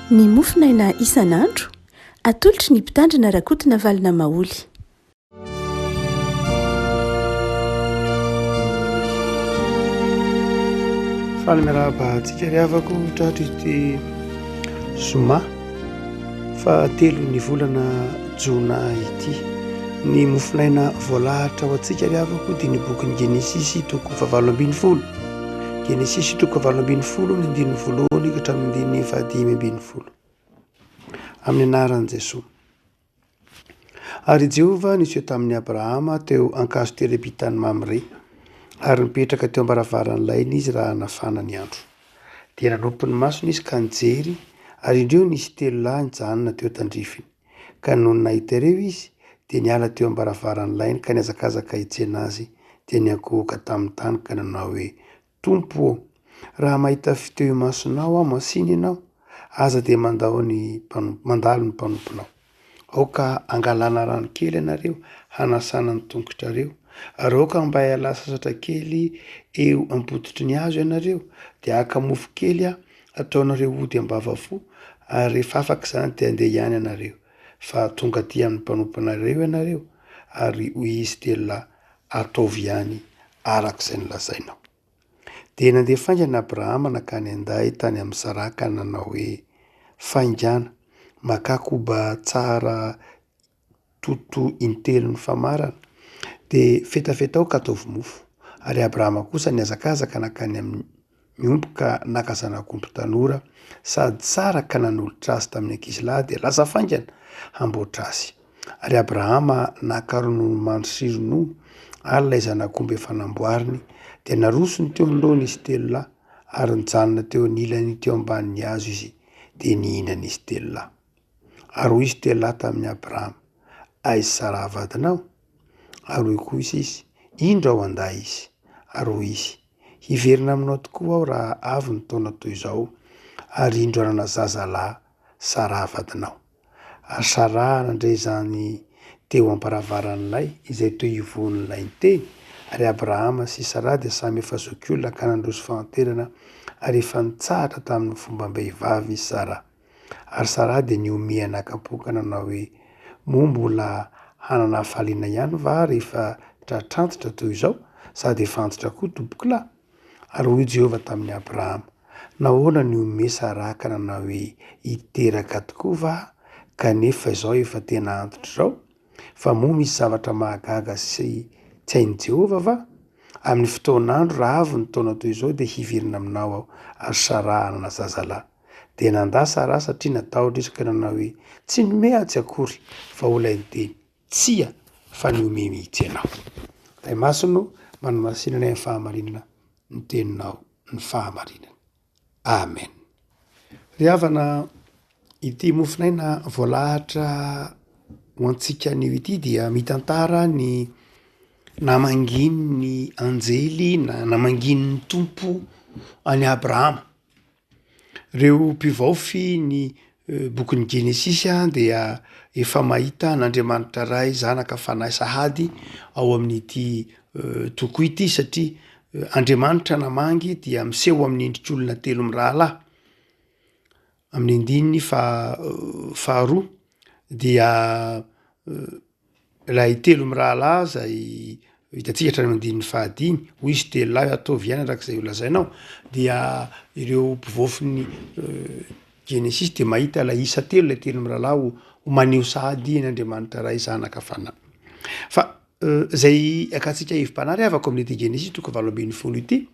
ny mofinaina isan'andro atolotry ny mpitandrina rakotina valina maoly. Faly miarahaba antsika riavako tratry ity zoma fa 3 ny volana jona ity. Ny mofinaina voalahatra ho antsika riavako dia ny bokin'ny Genesisy 12:20. Genesisy 12:20 ny andininy voalohany ka hatramin'ny 15:20 amin'ny anaran'i Jesosy. Ary Jehovah niseho tamin'ny Abrahama teo ankazo terepitany Mamre, ary nipetraka teo am-baravarany lainy izy raha nafana ny andro. Dia nanompo ny masony izy ka nijery, ary indreo nisy 3 lahy nijanona teo tandrifiny. Ka noho ny nahita ireo izy dia niala teo am-baravarany lainy ka niazakazaka hijena azy, dia niakohoka tamin'ny tany ka nanao hoe: Tompo, raha mahita fiteo masonao aho masiny ianao, aza dia mandalo ny mpanomponao. Aoka angalana rano kely ianareo hanasana ny tongotrareo, ary aoka mba hiala sasatra kely eo am-pototry ny hazo ianareo, dia haka mofo kely ataonareo ody ambavafo, ary rehefa afaka izany dia andeha ihany ianareo. Fa tonga aty amin'ny mpanomponareo ianareo, ary hoy izy 3 lahy, ataovy ihany arak'izay nolazainao. Dia nandeha faingana Abrahama nakany anday tany amin'ny Sara ka nanao hoe: faingana, maka koba tsara toto intelo ny famarana, dia fetafeta ao ka ataovy mofo. Ary Abrahama kosa niazakazaka nakany amin'ny miomby ka naka zanak'omby tanora sady tsara ka nanolotra azy tamin'ny ankizilahy dia lasa faingana hamboatra azy. Ary Abrahama naka ronono mandry sy ronono ary ilay zanak'omby efa namboariny, dia narosony teo anoloana izy 3 lahy, ary nijanona teo anilany teo ambanin'ny hazo izy, dia nihinana izy 3 lahy. Ary hoy izy 3 lahy tamin'ny Abrahama: aiza Sara vadinao? Ary hoy kosa izy: indro ao anday izy. Ary hoy izy: hiverina aminao tokoa aho raha avy ny taona toy izao, ary indro anana zazalahy Sara vadinao. Ary Sara nandray izany teo am-baravaran'ilay izay toy ivon'ilay niteny. Ary Abrahama sy Sara dia samy efa zokiolona ka nandroso fahanterana, ary efa nitsahatra tamin'ny fomba-behivavy Sara. Ary Sara dia niomia nakapoka nanao hoe: moa mbola hanana hafaliana ihany va rehefa tratrantotra toy izao, sady efa antitra koa tompoko lahy? Ary hoy Jehovah tamin'ny Abrahama: nahoana niomia Sara ka nanao hoe hiteraka tokoa va? Kanefa izao efa tena antitra izao. Fa moa misy zavatra mahagaga sy tsy hain'i Jehovah va? Amin'ny fotoan'andro raha avy ny taona toy izao dia hiverina aminao aho, ary Sara hanana zazalahy. Dia nandà Sara satria natahotra izy ka nanao hoe: tsy nome atsy akory, fa ho ilay niteny: tsia, fa niome mihitsy ianao. Tay masono manamasinana ny fahamarinana ny teninao ny fahamarinana. Amen. Ry havana, ity mofinaina voalahatra ho antsika anio ity dia mitantara ny namanginy ny anjely na namanginy ny tompo any Abrahama. Reo mpivaofy ny bokin'ny Genesisy dia efa mahita n'Andriamanitra ray zanaka fanahy sahady ao amin'ity toko ity, satria Andriamanitra namangy dia miseho amin'ny endrik'olona 3 mirahalahy. Amin'ny andininy faharoa dia ilay 3 mirahalahy zay hitantsika hatrany andininy 15, hoy izy 3 lahy ataovy ihany arak'izay holazainao. Dia ireo mpivaofiny Genesisy dia mahita ilay isa 3, ilay 3 mirahalahy ho maneho sahady n'Andriamanitra ray zanaka fanahy. Fa zay akantsika hevim-panahy avako amin'ity Genesisy 12:20 ity,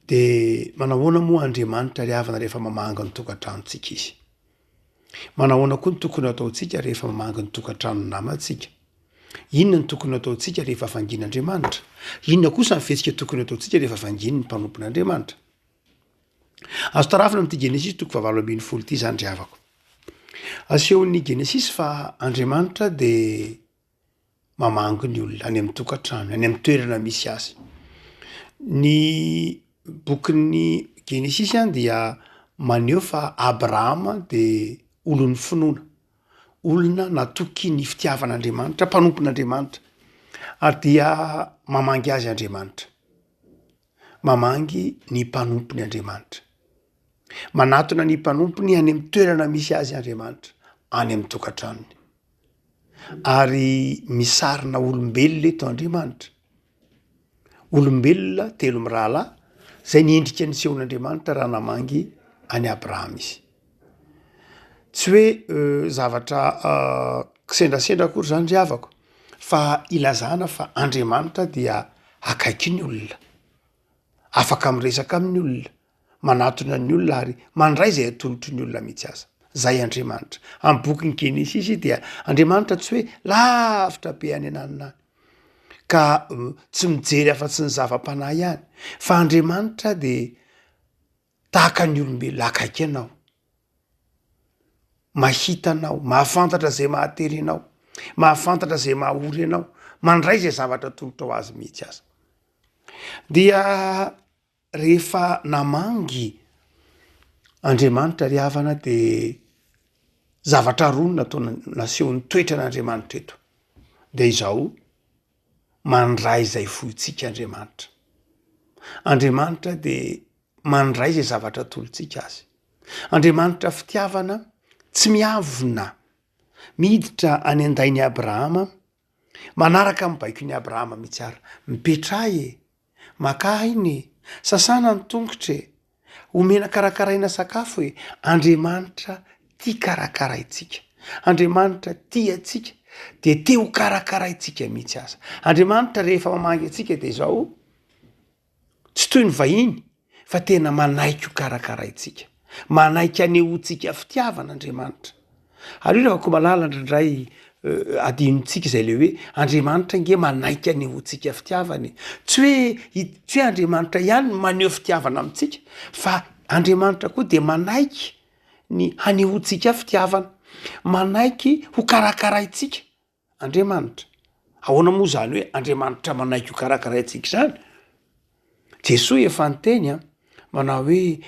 dia manahoana moa Andriamanitra ry havana rehefa mamanga ny tokantranontsika izy? Manahoana koa ny tokony ataontsika rehefa mamanga ny tokantrano namantsika? Inona ny tokony ataontsika rehefa vangin'Andriamanitra? Inona kosa ny fihetsika tokony ataontsika rehefa vanginy ny mpanompon'Andriamanitra? Azo tarafina amin'ity Genesisy 12:20 ity zany ry havako. Asehon'ny Genesisy fa Andriamanitra dia mamango ny olona any amin'ny tokantrano, any amin'ny toerana misy azy. Ny bokin'ny Genesisy dia maneho fa Abrahama dia olon'ny finoana, olona natoky ny fitiavan'Andriamanitra, mpanompon'Andriamanitra, ary dia mamangy azy Andriamanitra, mamangy ny mpanompony Andriamanitra. manatona ny mpanompony any amin'ny toerana misy azy Andriamanitra any amin'ny tokantranony ary misarina olombelona eto Andriamanitra olombelona telo mirahalahy zay niendrika ny sehon'Andriamanitra raha namangy any Abrahama izy tsy hoe zavatra kisendrasendra akory zany ry havako fa ilazana fa Andriamanitra dia akaiky ny olona afaka miresaka amin'ny olona manatona ny olona ary mandray zay atolotry ny olona mihitsy aza zay Andriamanitra amin'ny bokyny Genesisy dia Andriamanitra tsy hoe lavitra be any ananina ka tsy mijery afa-tsy ny zava-panahy ihany fa Andriamanitra de tahaka ny olombelona akaiky anao mahita anao mahafantatra zay mahatery anao mahafantatra zay mahaory anao mandray zay zavatra tolotra ho azy mihitsy aza dia rehefa namangy Andriamanitra ry havana de zavatra roa nataona nasehon'ny toetran'Andriamanitra eto de izao mandray zay foitsika Andriamanitra Andriamanitra de mandray zay zavatra tolotsika azy Andriamanitra fitiavana tsy miavona miditra any andainy Abrahama manaraka amin'ny baikon'ny Abrahama mihitsy ara mipetrahy makainy sasana ny tongotra omena karakaraina sakafo Andriamanitra tia karakaraitsika Andriamanitra tia atsika de te ho karakaraitsika mihitsy aza Andriamanitra rehefa mamangy atsika de zao tsy toy ny vahiny fa tena manaiky ho karakaraitsika manaiky anehotsika fitiavan'Andriamanitra ary io rehefa ko malala ndray adinontsika zay le hoe Andriamanitra nge manaiky anehotsika fitiavany tsy hoe Andriamanitra ihany maneho fitiavana amintsika fa Andriamanitra koa de manaiky ny hanehotsika fitiavana manaiky ho karakaraitsika Andriamanitra ahoana moa zany hoe Andriamanitra manaiky ho karakaraitsika zany Jesosy efa niteny manao hoe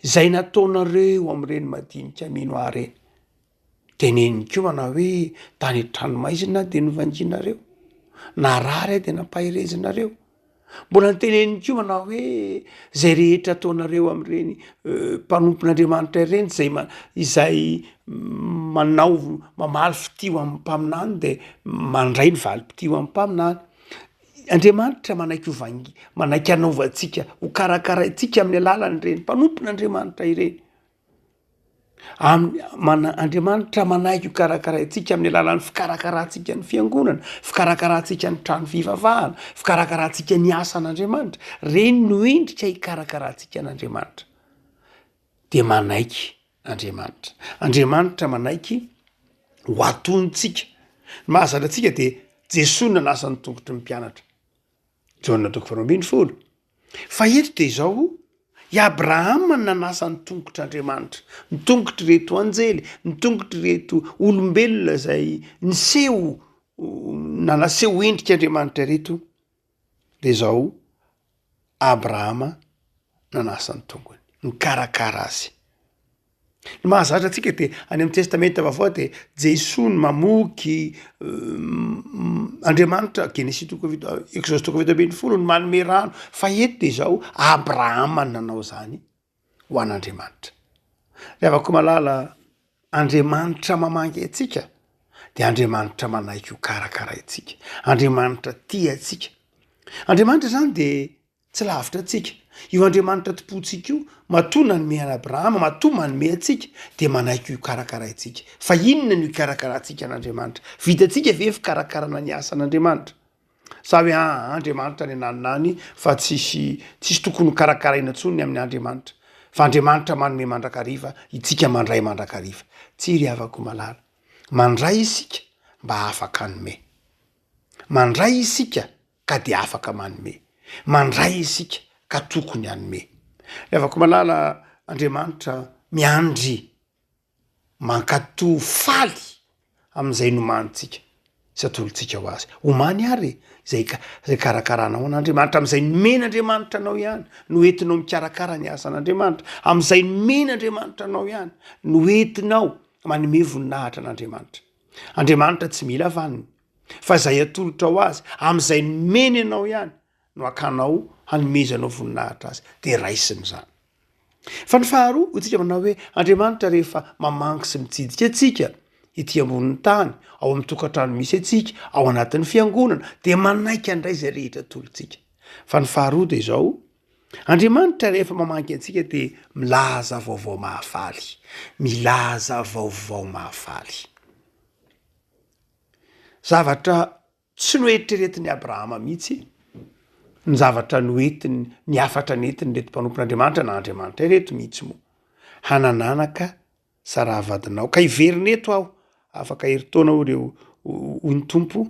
zay nataonareo am'ireny madinika mino ahy reny teneniny ko manao hoe tany tranomaizina de novanginareo narary de nampahirezinareo mbola niteneniny ko manao hoe zay rehetra ataonareo am'ireny mpanompon'Andriamanitra ireny izay manao mamaly fitio amin'ny mpaminany de mandray ny valim-pitio amin'ny mpaminany Andriamanitra manaiky ovangy manaiky anaovantsika ho karakaraitsika amin'ny alalany ireny mpanompon'Andriamanitra ireny Andriamanitra manaiky ho karakaraitsika amin'ny alalan'ny fikarakaratsika ny fiangonana fikarakaratsika ny trano fivavahana fikarakaratsika ny asan'Andriamanitra reny no endrika hikarakaratsika an'Andriamanitra de manaiky Andriamanitra manaiky ho atontsika mahazatra atsika de Jesosy nanasa ny tongotry ny mpianatra Jaona 2:20 fa eto de izao i Abrahama nanasa ny tongotr'Andriamanitra ny tongotry reto anjely ny tongotry reto olombelona zay niseho nanaseho endrika Andriamanitra reto de izao Abrahama nanasa ny tongony nikarakara azy ny mahazatra atsika de any amin'ny testamenta vaovao de Jesosy ny mamoky Andriamanitra Genesisy 2:20 Exode 2:20 ny manome rano fa eto de izao Abrahama nanao zany ho an'Andriamanitra rehefa ko malala Andriamanitra mamangy atsika de Andriamanitra manaiky ho karakaraitsika Andriamanitra tia atsika Andriamanitra zany de tsy lavitra atsika io Andriamanitra topotsika io matoa nanome an'Abrahama matoa manome atsika de manaiky ho karakaraitsika fa inona ny hikarakaratsika an'Andriamanitra vitatsika ve fikarakarana ny asan'Andriamanitra sa hoe Andriamanitra ny naninany fa tsisy tokony karakaraina ntsony amin'ny Andriamanitra fa Andriamanitra manome mandrakariva itsika mandray mandrakariva tsy ry havako malala mandray isika mba afaka anome mandray isika ka de afaka manome mandray isika ka tokony anome rehefa ko malala Andriamanitra miandry mankatoa faly am'izay nomanitsika sy atolotsika ho azy omany ary zay karakaranao an'Andriamanitra am'izay nomen'Andriamanitra anao ihany no entinao mikarakara ny asan'Andriamanitra am'izay nomen'Andriamanitra anao ihany no entinao manome voninahitra an'Andriamanitra Andriamanitra tsy mila vaniny fa zay atolotra ho azy am'izay nomeny anao ihany no akanao hanomezanao voninahitra azy de raisiny zany fa ny faharoa hotsika manao hoe Andriamanitra rehefa mamangy sy mitsidika atsika ity ambonin'ny tany ao amin'ny tokantrano misy atsika ao anatin'ny fiangonana de manaiky andray zay rehetra tolotsika. Fa ny faharoa de izao Andriamanitra rehefa mamangy antsika de milaza vaovao mahafaly, milaza vaovao mahafaly. Zavatra tsy noeritreretiny Abrahama mihitsy, ny zavatra noentiny ny afatra nentiny reto mpanompon'Andriamanitra na Andriamanitra reto mihitsy moa. Hanananaka Sara vadinao ka iverina eto aho afaka heritaona ho reo hoy ny tompo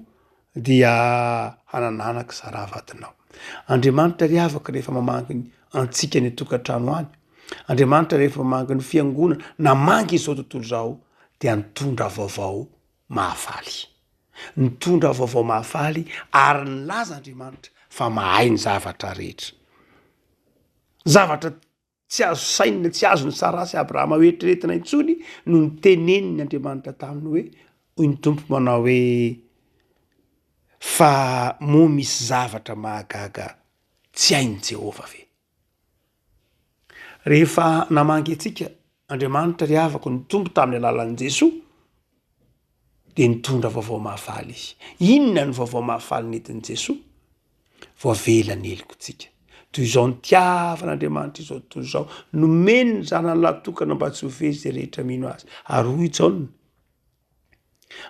dia hanananaka Sara vadinao. Andriamanitra ry afaka rehefa mamangy antsika ny tokantrano any. Andriamanitra rehefa mamangy ny fiangonana na mangy izao tontolo zao dia nitondra vaovao mahafaly. Nitondra vaovao mahafaly ary nilaza Andriamanitra fa mahay ny zavatra rehetra. Zavatra tsy azo saina, tsy azo ny Sara sy Abrahama hoeritreretina intsony no niteneniny Andriamanitra taminy hoe hoy ny tompo manao hoe fa moa misy zavatra mahagaga tsy hainy Jehova ve. Rehefa namangy atsika Andriamanitra ry havako ny tompo tamin'ny alalan'i Jesoa de nitondra vaovao mahafaly izy. Inona ny vaovao mahafaly nentin'i Jesoa? Voavelany heliko tsika. Toy izao ny tiavan'Andriamanitra izao tontolo izao nomeny ny zanany latokana mba tsy ho very zay rehetra mino azy. Ary hoy Jaona,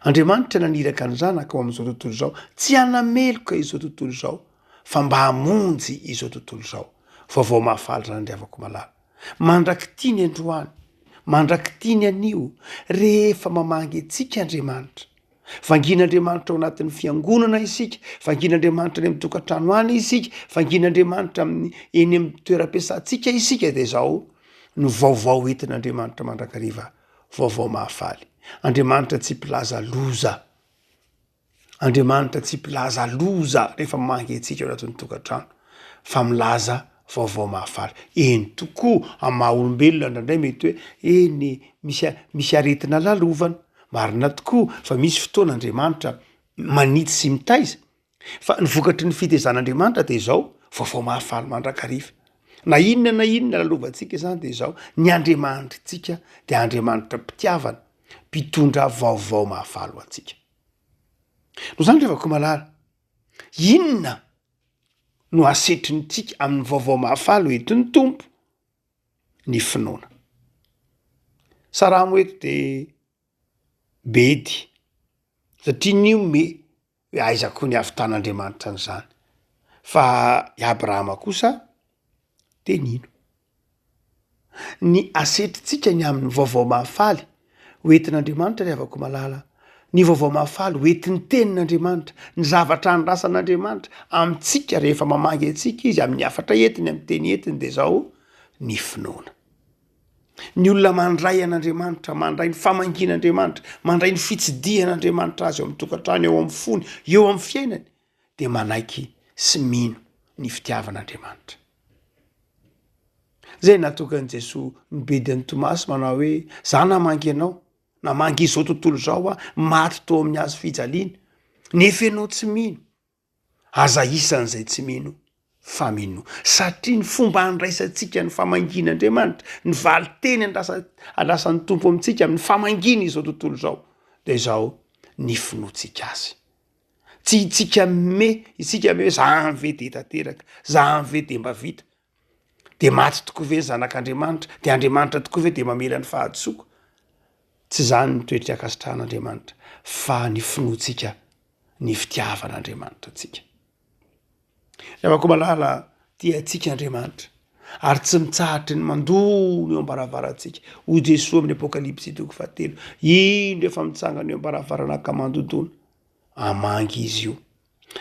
Andriamanitra naniraka ny zanaka ho amin'izao tontolo izao tsy hanameloka izao tontolo izao fa mba hamonjy izao tontolo izao. Vaovao mahafaly zany ry havako malala. Mandraky tiany androany, mandraky tiany anio rehefa mamangy antsika Andriamanitra. Vangin'Andriamanitra ao anatin'ny fiangonana isika, vangin'Andriamanitra any amin'ny tokantrano any isika, vangin'Andriamanitra eny amin'ny toeram-piasantsika isika de zao ny vaovao entin'Andriamanitra mandrakariva vaovao mahafaly. Andriamanitra tsy mpilaza loza. Andriamanitra tsy mpilaza loza rehefa mamangy antsika ao anatin'ny tokantrano fa milaza vaovao mahafaly. Eny tokoa amaha olombelona ndraindray mety hoe eny misy aretina lalovana. Marina tokoa fa misy fotoan'Andriamanitra manitsy sy mitaiza. Fa ny vokatry ny fitezan'Andriamanitra de zao vaovao mahafaly mandrakariva. Na inona lalovantsika zany de zao ny Andriamanitra de Andriamanitra mpitiavana, mpitondra vaovao mahafaly ho antsika. No zany rehefa ko malala, inona no asetriny amin'ny vaovao mahafaly hoentin'ny tompo? Ny finoana. Saramo eto de bedy satria nio me hoe aizako ny avitan'Andriamanitra n'izany. Fa i Abrahama kosa de nino? Ny asetritsika ny amin'ny vaovao mahafaly hoentin'Andriamanitra ry havako malala. Ny vaovao mahafaly hoentin'ny tenin'Andriamanitra, ny zavatra andrasan'Andriamanitra amintsika rehefa mamangy antsika izy amin'ny afatra entiny, amin'ny teny entiny de zao ny finoana. Ny olona mandray an'Andriamanitra, mandray ny famangin'Andriamanitra, mandray ny fitsidihan'Andriamanitra azy eo amin'ny tokantrano, eo amin'ny fony, eo amin'ny fiainany de manaiky sy mino ny fitiavan'Andriamanitra. Zay natokan'i Jesoa nibedin'ny Tomasy manao hoe za namangy anao, namangy izao tontolo zao maty tao amin'ny hazo fijaliana nefa ianao tsy mino. Aza isan'izay tsy mino fa mino, satria ny fomba andraisantsika ny famangin'Andriamanitra, ny valiteny andrasan'ny tompo amintsika amin'ny famangina izao tontolo zao de zao ny finoantsika azy. Tsy isika me za ve de tanteraka, za ve de mba vita, de maty tokoa ve ny zanak'Andriamanitra, de Andriamanitra tokoa ve de mamela ny fahadisoako? Tsy zany ny toetra akasitran'Andriamanitra fa ny finoantsika ny fitiavan'Andriamanitra antsika. Rehefa malala tia antsika Andriamanitra ary tsy mitsahatry ny mandolo eo am-baravarantsika. Hoy Jesoa amin'ny Apokalipsy 3:7, ino efa mitsangana eo am-baravarana ka mandodona? Amangy izy io.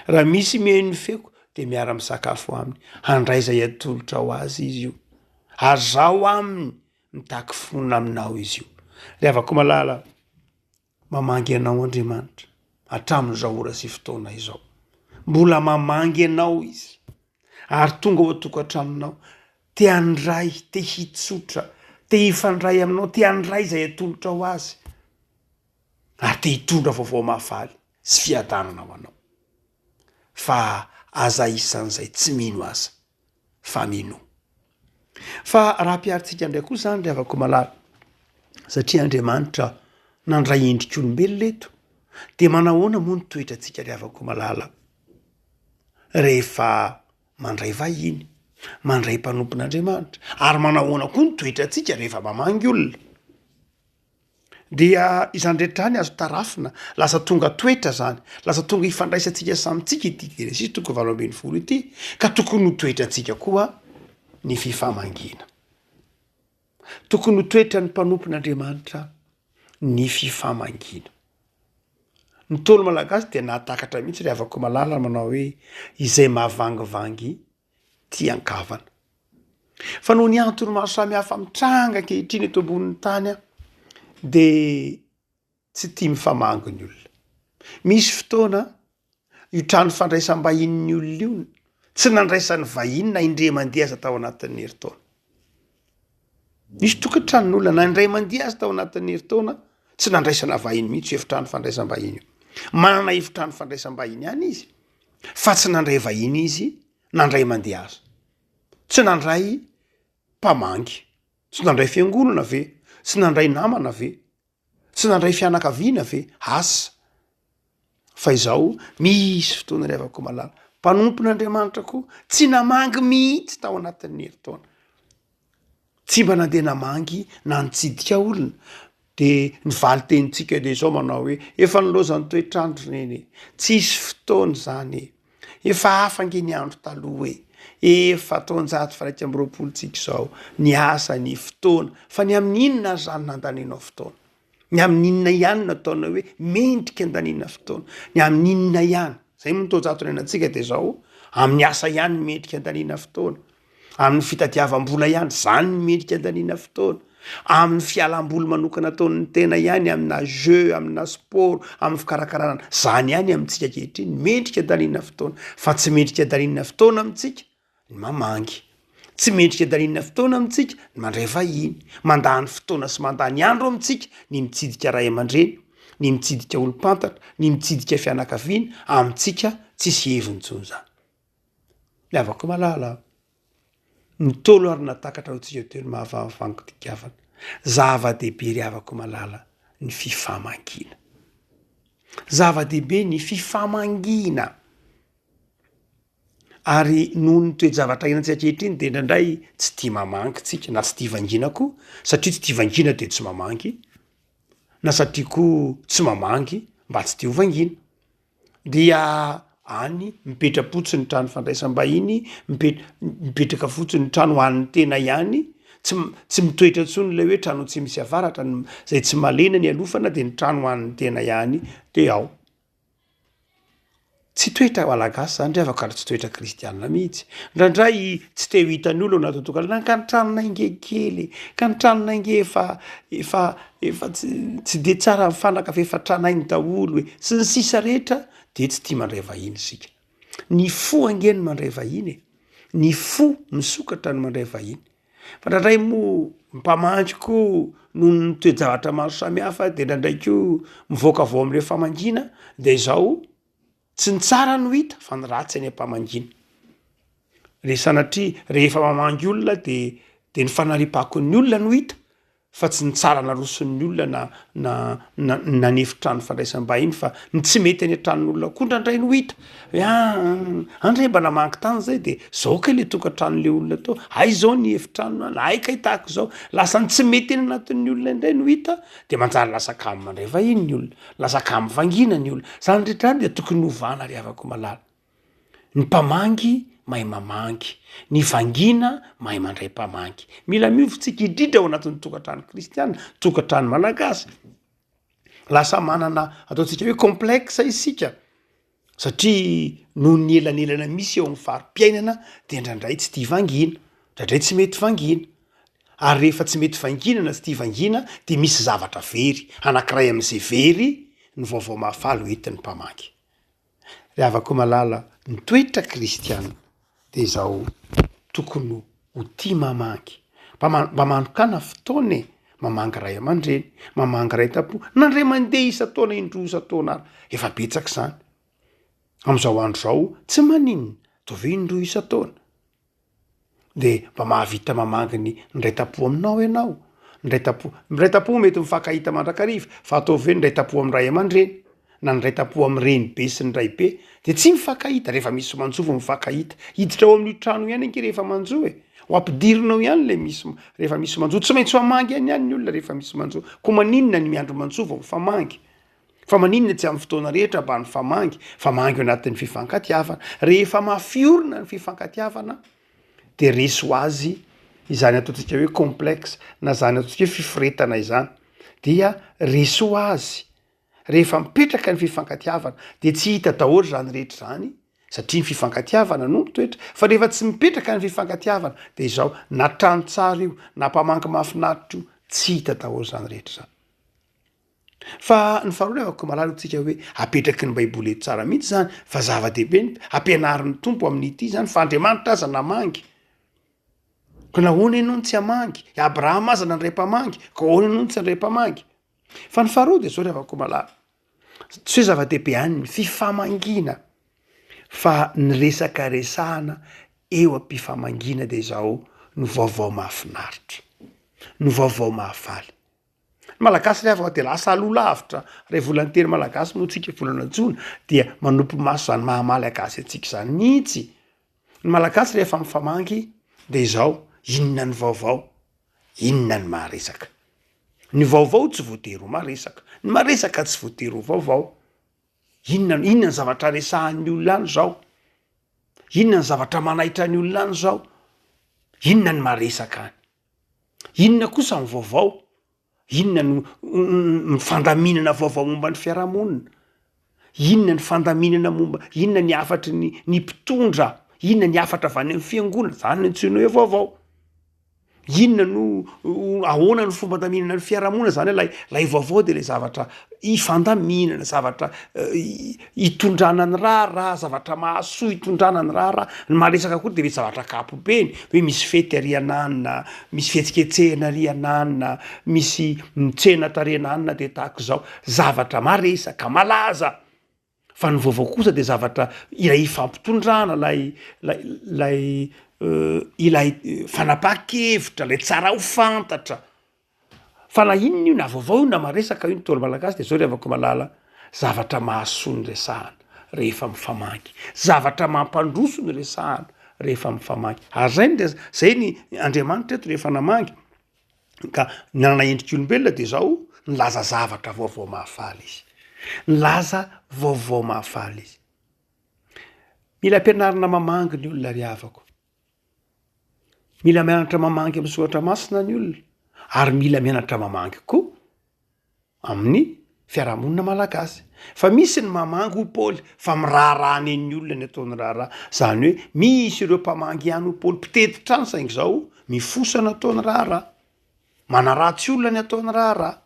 Raha misy mihaino ny feko de miara misakafo aminy, handray zay atolotra ho azy izy io. Ary zaho aminy mitaky fonina aminao izy io. Rehefa malala mamangy anao Andriamanitra hatramin'izao ora sy fotoana izao. Mbola mamangy anao izy ary tonga ao an-tokantranonao, te handray, te hitsotra, te hifandray aminao, te handray zay atolotra ho azy ary te hitondra vaovao mahafaly sy fiadanana ho anao. Fa aza isan'izay tsy mino aza fa mino. fa raha mpiaritsika ndray koa zany ry avako malala satria Andriamanitra nandray endrik'olombelona eto de manahoana moa ny toetra antsika ry avako malala rehefa mandray vahiny mandray mpanompon'Andriamanitra ary manahoana koa ny toetra antsika rehefa mamangy olona dia izany rehetrany azo tarafina lasa tonga toetra zany lasa tonga ifandraisantsika samitsika ity Genesis toko 7 ity ka tokony ho toetra antsika koa ny fifamangina tokony ho toetra ny mpanompon'Andriamanitra ny fifamangina ny tolo malagasy dia nahatakatra mihitsy ry avako malala manao hoe izay mahavangivangy tiankavana fa noho ny antony maro samihafa mitranga ankehitriny eto ambonin'ny tany de tsy tia mifamangy ny olona misy fotoana io trano fandraisam-bahinin'ny olona io tsy nandraisan'ny vahiny na indray mandeha aza tao anatin'ny herintaona misy tokantranon'olona na indray mandeha azy tao anatin'ny herintaona tsy nandraisana vahiny mihitsy efitrano fandraisam-bahiny io manana efitrano fandraisam-bahiny ihany izy fa tsy nandray vahiny izy nandray mandeha azy tsy nandray mpamangy tsy nandray fiangonana ve tsy nandray namana ve tsy nandray fianakaviana ve asa fa izao misy fotoana ry avako malala mpanompon'Andriamanitra koa tsy namangy mihitsy tao anatin'ny herintaona tsy mba nandeha namangy na nitsidika olona de ny valy tenitsika de zao manao hoe efa nilozany toetrandro reny tsisy fotoana zany efa afange ny andro taloha efa taonjato faraika amby roapolotsika izao ny asa ny fotoana fa ny amin'inona zany nandaninao fotoana ny amin'inona ihany nataona hoe mendrika andanina fotoana ny amin'inona ihany zay moa taonjato ny anantsika de zao amin'ny asa ihany mendrika andanina fotoana amin'ny fitadiavam-bola ihany zany ny mendrika andanina fotoana amin'ny fialam-boly manokana ataon'ny tena ihany amina jeu amina sport amin'ny fikarakarana zany ihany amintsika kehitriny mendrika andanina fotoana fa tsy mendrika andanina fotoana amintsika ny mamangy tsy mendrika andanina fotoana amintsika ny mandray vahiny mandany fotoana sy mandany andro amintsika ny mitsidika ray aman-dreny ny mitsidika olo-pantatra ny mitsidika fianakaviana amintsika tsisy hevontsony zany miavako malala ny tolo ary natakatra hotsika teo ny mahavavangy tikavana zava-dehibe ry avako malala ny fifamangina zava-dehibe ny fifamangina ary noho ny toe-javatra inantsika kehitriny de indrandray tsy tia mamangy tsika na tsy tia vangina koa satria tsy tia vangina de tsy mamangy na satria koa tsy mamangy mba tsy tia ho vangina dia any mipetrapotsy ny trano fandraisam-bahiny mipetraka fotsiny ny trano hoan'ny tena ihany tsy mitoetra ntsony le hoe trano tsy misy avaratra zay tsy malena ny alofana de ny trano hoan'ny tena ihany de ao tsy toetra malagasy zany ry avaka ary tsy toetra kristianina mihitsy ndraindray tsy te ho hitan'ny olo anaty tokana ka ny tranona inge kely ka ny tranona inge efa tsy de tsara mifanaka fa efa tranainy daholo hoe sy ny sisa rehetra de tsy tia mandray vahiny isika ny fo angeny mandray vahiny ny fo misokatra ny mandray vahiny fa ndraindray moa mpamangy koa noho ny toe-javatra maro samihafa de ndraindray koa mivoaka avao am'ireo famangina de izao tsy ny tsara no hita fa ny ratsy any am-pamangina re sanatria rehefa mamangy olona de ny fanaripako ny olona no hita fa tsy ny tsara naroson'ny olona na nefitrano fandraisam-bahiny fa ny tsy mety any antranon'olona koa ndraindray no hita andray mba namangy tany zay de zao ka le tokantranon'le olona tao ay zao ny efitrano aika hitahako zao lasa ny tsy mety eny anatin'ny olona indray no hita de manjary lasa kamy mandray vahiny ny olona lasa kamy vangina ny olona zany rehetrany de tokony hovana ry avako malala ny mpamangy mahay mamangy ny vangina mahay mandray mpamangy mila miofotsika indrindra ao anatin'ny tokantrano kristiana tokantrano malagasy lasa manana ataontsika hoe complexe isika satria noho ny elanelana misy eo amin'ny farim-piainana de ndraindray tsy tia vangina ndraindray tsy mety vangina ary rehefa tsy mety vangina na tsy tia vangina de misy zavatra very anankiray am'izay very ny vaovao mahafaly ho entin'ny mpamangy ry avako malala ny toetra kristiana de zao tokony ho tia mamangy mba manokana fotoana mamangy ray aman-dreny mamangy ray tampo nandray mandeha isa-taona indroa isa-taona ary efa betsaka zany am'izao andro zao tsy maninona ataovy indroa isa-taona de mba mahavita mamanginy ndray tapo aminao ianao ndray tapo mety mifankahita mandrakariva fa ataovy hoe ndray tapo amy ray aman-dreny na ndray tapo amy reny be sy ny ray be de tsy mifankahita rehefa misy manjovo mifankahita hiditra ao amin'io trano ihany anke rehefa manjo ho ampidirinao ihany le rehefa misy manjo tsy maintsy famangy any ihany ny olona rehefa misy manjo ko maninona ny miandro manjovo mifamangy fa maninona tsy amin'ny fotoana rehetra mba ny famangy famangy eo anatin'ny fifankatiavana rehefa mafiorina ny fifankatiavana de resy ho azy izany ataontsika hoe complexe na zany ataontsika hoe fifiretana izany dia resy ho azy rehefa mipetraka ny fifankatiavana de tsy hita daholo zany rehetra zany satria ny fifankatiavana no mitoetra fa rehefa tsy mipetraka ny fifankatiavana de izao na trano tsara io na mpamangy mahafinaritra io tsy hita daholo zany rehetra zany fa ny faharoa afaka malala tsika hoe apetraky ny baiboly eto tsara mihitsy zany fa zava-dehibe ny ampianarin'ny tompo amin'ity zany fa Andriamanitra aza namangy ka nahoana ianao ny tsy hamangy Abrahama aza nandray mpamangy ka ahoana ianao ny tsy andray mpamangy fa ny faharoa de zao afaka malala tsy hoe zava-dehibe any ny fifamangina fa ny resaka resahana eo am-pifamangina de zao ny vaovao mahafinaritra ny vaovao mahafaly malagasy rehefa de lasa alolavitra ray volany teny malagasy moa tsika volana jona dia manompo maso zany mahamalagasy atsika zany mihitsy ny malagasy rehefa mifamangy de zao inona ny vaovao inona ny maharesaka ny vaovao tsy voatery ho maresaka ny maresaka tsy voatery ho vaovao inona ny zavatra resahan'ny olona any zao inona ny zavatra manaitra ny olona any zao inona ny maresaka any inona kosa ny vaovao inona ny fandaminana vaovao momba ny fiarahamonina inona ny fandaminana momba inona ny afatry ny mpitondra inona ny afatra avy any amin'ny fiangonana zany ny antsoina hoe vaovao inona no ahoana ny fomba daminana ny fiarahamonina zany hoe lay vaovao de le zavatra ifandaminana zavatra hitondrana ny raharaha zavatra mahasoa hitondrana ny raharaha ny maharesaka koa de le zavatra kapobeny hoe misy fety ariananina misy fihetsiketsehana ariananina misy mitsena tarenanina de tahako zao zavatra maresaka malaza fa ny vaovao kosa de zavatra ilay ifampitondrana ilay fanapaha-kevitra lay tsara ho fantatra fa na inona io na vaovao io na maresaka io ny tolo malagasy de zao rehavako malala zavatra mahasoa ny resahana rehefa mifamangy zavatra mampandroso ny resahana rehefa mifamangy ary zay ny Andriamanitra eto rehefa namangy ka nanana endrik'olombelona de zao nilaza zavatra vaovao mahafaly izy nilaza vaovao mahafaly izy mila ampianarina mamangy ny olona ry havako mila mianatra mamangy amin'ny soratra masina ny olona ary mila mianatra mamangy koa amin'ny fiarahamonina malagasy fa misy ny mamangy ho Paoly fa miraharahany ny olona ny ataony raharaha zany hoe misy ireo mpamangy ihany ho Paoly mpitety trano saingy zao mifosana ataony raharaha manaratsy olona ny ataony raharaha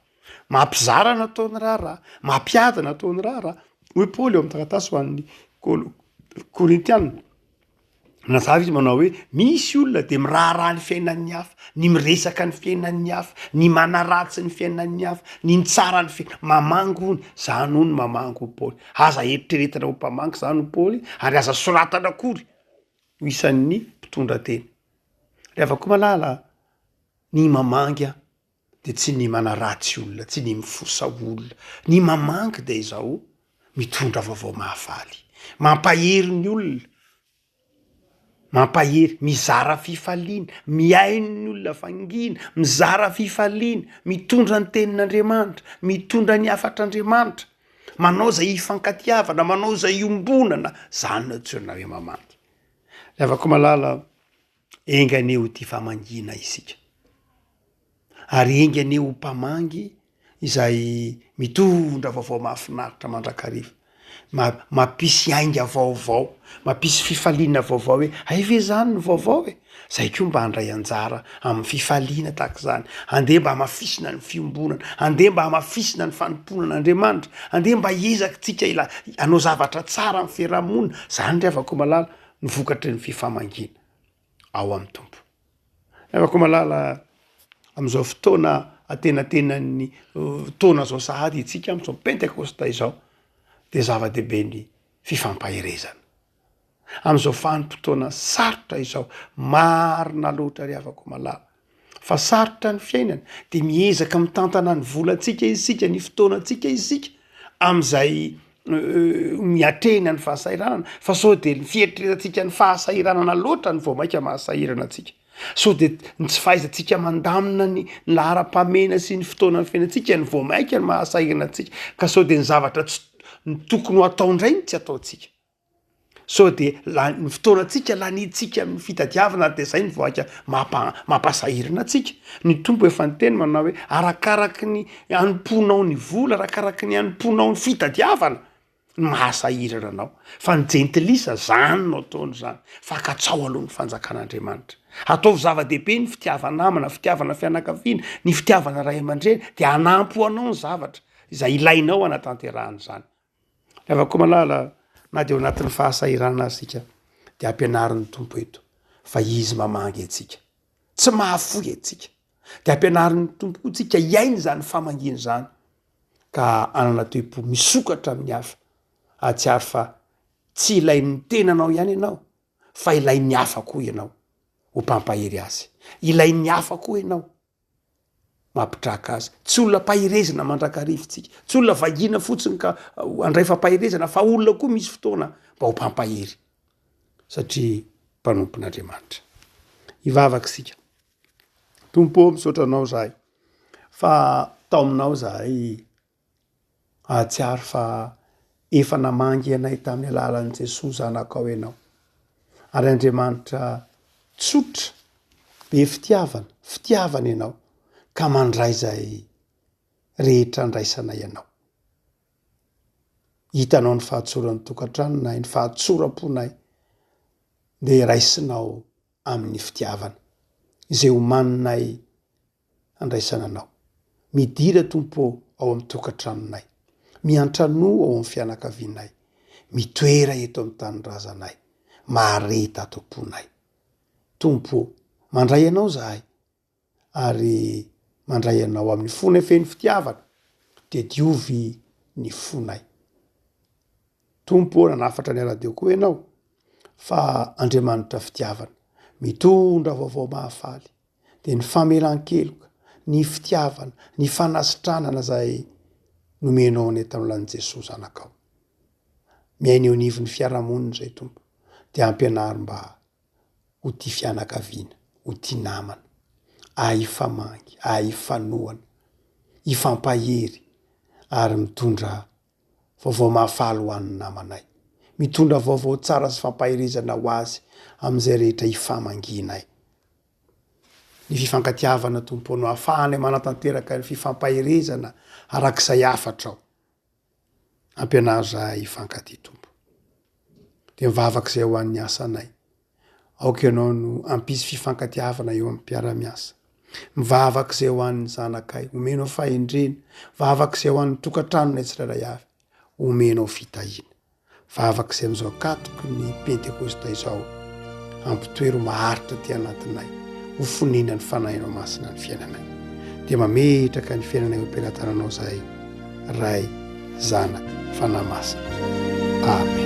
mampizara ny ataony raharaha mampiadana ataony raharaha hoy Paoly eo amin'ny taratasy ho an'ny Korintianina nazava izy manao hoe misy olona de miraharaha ny fiainan'ny hafa ny miresaka ny fiainan'ny hafa ny manaratsy ny fiainan'ny hafa ny tsara ny mamangy hony zany hony mamangy ho Paoly aza eritreretina ho mpamangy zany ho Paoly ary aza soratana akory ho isan'ny mpitondra teny rehefa koa malala ny mamangy de tsy ny manaratsy olona tsy ny mifosa olona ny mamangy de izao mitondra vaovao mahafaly mampahery ny olona mampahery mizara fifaliana miaino ny olona fangina mizara fifaliana mitondra ny tenin'Andriamanitra mitondra ny afatr'Andriamanitra manao zay ifankatiavana manao zay iombonana zany no tsoina hoe mamangy rehefa koa malala enganeo ty famangina isika ary enganeo mpamangy izay mitondra vaovao mahafinaritra mandrakariva mampisy ainga vaovao mampisy fifaliana vaovao hoe aive zany ny vaovao zay koa mba handray anjara amin'ny fifaliana tahaka zany andeha mba hamafisina ny fiombonana andeha mba hamafisina ny fanomponan'Andriamanitra andeha mba hiezaka tsika anao zavatra tsara amin'ny fiarahamonina zany rehefa koa malala ny vokatry ny fifamangina ao amin'ny tompo rehefa koa malala am'izao fotoana atenatenan'ny taona zao sahady itsika am'izao pentekosta izao de zava-dehibe ny fifampaherezana am'izao fanim-potoana sarotra izao marina loatra ry avako malala fa sarotra ny fiainana de miezaka mitantana ny volantsika izysika ny fotoanantsika izysika am'izay miatrena ny fahasairanana fa sao de ny fieritreretantsika ny fahasairanana loatra ny voamaika mahasahirana atsika sao de ny tsy fahaizantsika mandamina ny lahara-pamena sy ny fotoana ny fiainantsika ny voamaika ny mahasahirana atsika ka sao de ny zavatra ny tokony ho atao indray ny tsy ataotsika sao de ny fotoanantsika lanitsika amin'ny fitadiavana de zay ny voaka mampasahirana atsika ny tompo efa nyteny manao hoe arakaraky ny anomponao ny vola arakaraky ny anomponao ny fitadiavana ny mahasahirana anao fa ny jentilisa zany no ataony zany fa katsao aloha ny fanjakan'Andriamanitra ataovy zava-dehibe ny fitiavana namana fitiavana fianakaviana ny fitiavana ray aman-dreny de anampo anao ny zavatra izay ilainao anatanterahany zany avako malala na de ao anatin'ny fahasahirana asika de ampianarin'ny tompo eto fa izy mamangy atsika tsy mahafoy atsika de ampianarin'ny tompo koa tsika iainy zany famanginy zany ka anana toe-po misokatra amin'ny hafa atsiary fa tsy ilay ny tenanao ihany ianao fa ilay ny hafa koa ianao ho mpampahery azy ilay ny hafa koa ianao mampitraka azy tsy olona pahirezana mandrakarivotsika tsy olona vagina fotsiny ka andray fampahirezana fa olona koa misy fotoana mba ho mpampahery satria mpanompon'Andriamanitra ivavaka sika tompo misaotra anao zahay fa tao aminao zahay atsiary fa efa namangy anay tamin'ny alalan'i Jesosy zanakao ianao ary Andriamanitra tsotra be fitiavana ianao ka mandray zay rehetra andraisanay ianao hitanao ny fahatsoran'ny tokantranonay ny fahatsoram-ponay de raisinao amin'ny fitiavana izay homaninay andraisana anao midira tompo ao amin'ny tokantranonay miantrano ao amin'ny fianakavinay mitoera eto amin'ny tanindrazanay mareta tomponay tompo mandray anao zahay ary mandray anao amin'ny fona feny fitiavana de diovy ny fonay tompo nanafatra ny aradio koa ianao fa Andriamanitra fitiavana mitondra vaovao mahafaly de ny famelan-keloka ny fitiavana ny fanasitranana zay nomenao ny eto amin'ilany Jesosy zanakao miaina eo anivon'ny fiarahamonina zay tompo de ampianary mba ho ty fianakaviana ho ty namana ahifamangy ahifanoana hifampahery ary mitondra vaovao mahafaly ho an'ny namanay mitondra vaovao tsara sy fampaherezana ho azy am'izay rehetra hifamanginay ny fifankatiavana tompo no ahafahany manatanteraka ny fifampaherezana arak'izay afatrao ampianary zahay hifankaty tompo de mivavaka zay ho an'ny asanay aoka ianao no ampisy fifankatiavana eo amin'ny mpiara-miasa mivavaka zay ho an'ny zanakay omenao fahendrena vavaka zay ho an'ny tokantranonay tsirairay avy omenao fitahina vavaka zay am'izao katoky ny pentekosta izao ampitoero maharitra ty anatinay ho fonina ny fanahinao masina ny fiainanay de mametraka ny fiainanay ho am-pilatananao zahay ray zanaka fanahy masina amen